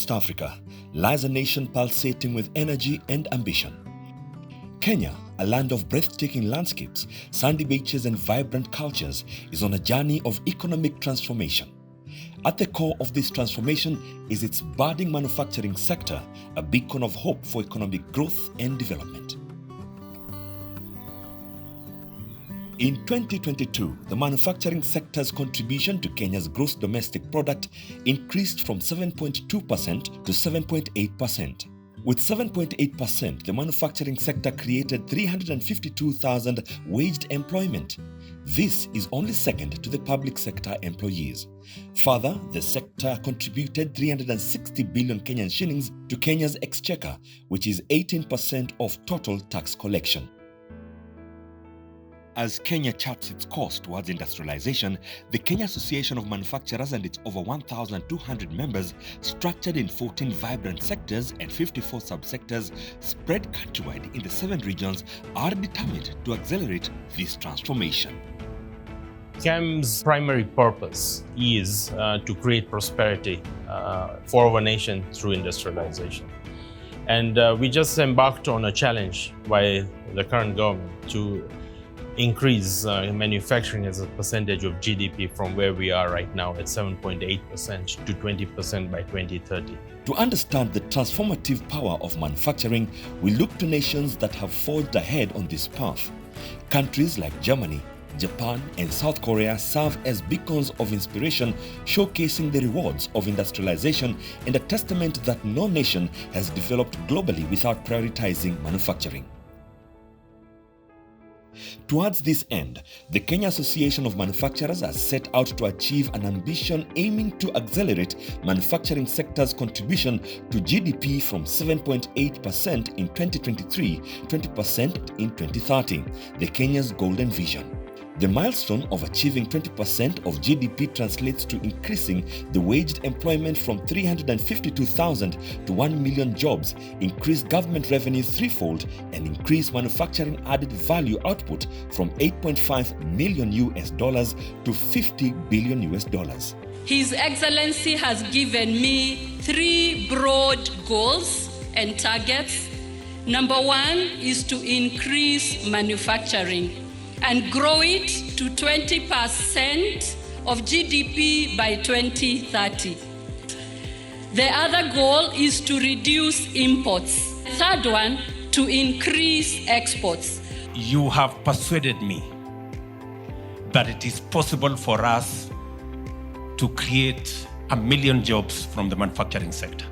East Africa lies a nation pulsating with energy and ambition. Kenya, a land of breathtaking landscapes, sandy beaches and vibrant cultures, is on a journey of economic transformation. At the core of this transformation is its budding manufacturing sector, a beacon of hope for economic growth and development. In 2022, the manufacturing sector's contribution to Kenya's gross domestic product increased from 7.2% to 7.8%. With 7.8%, the manufacturing sector created 352,000 waged employment. This is only second to the public sector employees. Further, the sector contributed 360 billion Kenyan shillings to Kenya's exchequer, which is 18% of total tax collection. As Kenya charts its course towards industrialization, the Kenya Association of Manufacturers and its over 1,200 members, structured in 14 vibrant sectors and 54 subsectors spread countrywide in the 7 regions, are determined to accelerate this transformation. KAM's primary purpose is to create prosperity for our nation through industrialization. And we just embarked on a challenge by the current government to increase manufacturing as a percentage of GDP from where we are right now at 7.8% to 20% by 2030. To understand the transformative power of manufacturing, we look to nations that have forged ahead on this path. Countries like Germany, Japan, and South Korea serve as beacons of inspiration, showcasing the rewards of industrialization and a testament that no nation has developed globally without prioritizing manufacturing. Towards this end, the Kenya Association of Manufacturers has set out to achieve an ambition aiming to accelerate manufacturing sector's contribution to GDP from 7.8% in 2023 to 20% in 2030, the Kenya's golden vision. The milestone of achieving 20% of GDP translates to increasing the waged employment from 352,000 to 1 million jobs, increase government revenue threefold, and increase manufacturing added value output from $8.5 million to $50 billion. His Excellency has given me 3 broad goals and targets. Number 1 is to increase manufacturing and grow it to 20% of GDP by 2030. The other goal is to reduce imports. Third one, to increase exports. You have persuaded me that it is possible for us to create 1 million jobs from the manufacturing sector.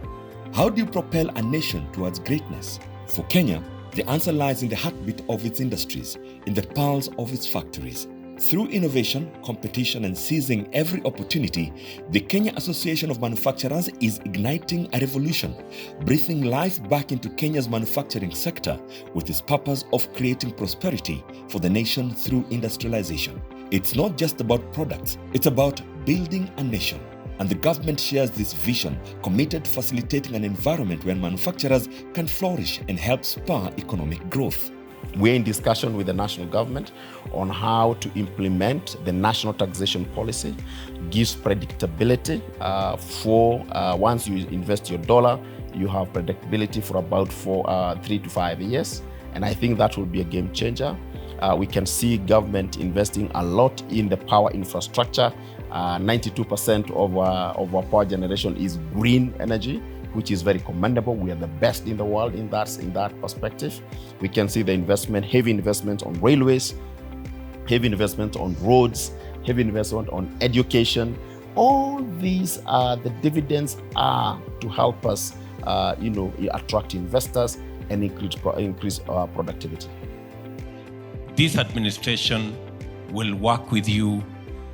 How do you propel a nation towards greatness? For Kenya, the answer lies in the heartbeat of its industries, in the pulse of its factories. Through innovation, competition, and seizing every opportunity, the Kenya Association of Manufacturers is igniting a revolution, breathing life back into Kenya's manufacturing sector with its purpose of creating prosperity for the nation through industrialization. It's not just about products, it's about building a nation. And the government shares this vision, committed to facilitating an environment where manufacturers can flourish and help spur economic growth. We're in discussion with the national government on how to implement the national taxation policy, gives predictability for once you invest your dollar, you have predictability for about 3 to 5 years. And I think that will be a game changer. We can see government investing a lot in the power infrastructure. 92% of our power generation is green energy, which is very commendable. We are the best in the world in that perspective. We can see the investment, heavy investment on railways, heavy investment on roads, heavy investment on education. All these the dividends are to help us, attract investors and increase productivity. This administration will work with you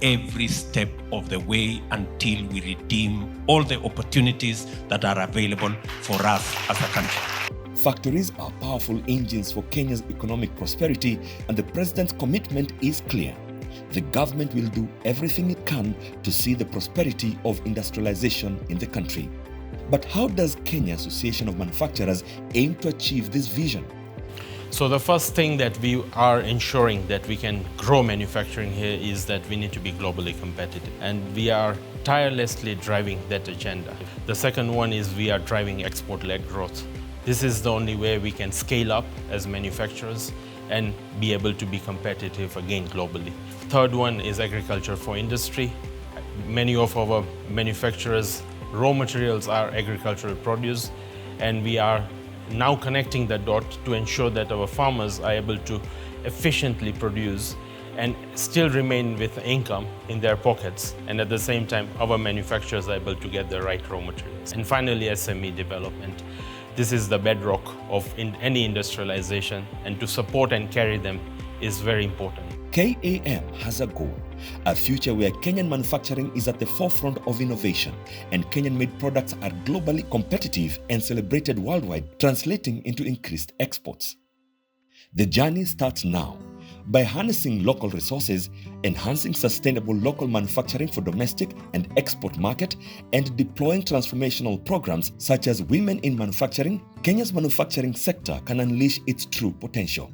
every step of the way until we redeem all the opportunities that are available for us as a country. Factories are powerful engines for Kenya's economic prosperity, and the president's commitment is clear. The government will do everything it can to see the prosperity of industrialization in the country. But how does Kenya Association of Manufacturers aim to achieve this vision? So the first thing that we are ensuring that we can grow manufacturing here is that we need to be globally competitive, and we are tirelessly driving that agenda. The second one is we are driving export-led growth. This is the only way we can scale up as manufacturers and be able to be competitive again globally. Third one is agriculture for industry. Many of our manufacturers' raw materials are agricultural produce, and we are now connecting the dot to ensure that our farmers are able to efficiently produce and still remain with income in their pockets, and at the same time our manufacturers are able to get the right raw materials. And finally, SME development. This is the bedrock of any industrialization, and to support and carry them is very important. KAM has a goal, a future where Kenyan manufacturing is at the forefront of innovation and Kenyan-made products are globally competitive and celebrated worldwide, translating into increased exports. The journey starts now by harnessing local resources, enhancing sustainable local manufacturing for domestic and export market, and deploying transformational programs such as Women in Manufacturing. Kenya's manufacturing sector can unleash its true potential.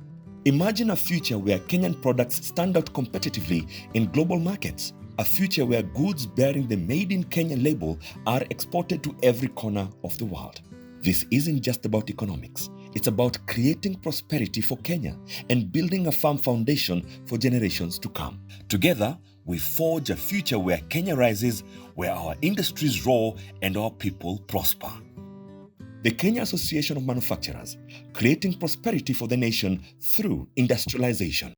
Imagine a future where Kenyan products stand out competitively in global markets, a future where goods bearing the Made in Kenya label are exported to every corner of the world. This isn't just about economics, it's about creating prosperity for Kenya and building a firm foundation for generations to come. Together, we forge a future where Kenya rises, where our industries roar and our people prosper. The Kenya Association of Manufacturers, creating prosperity for the nation through industrialization.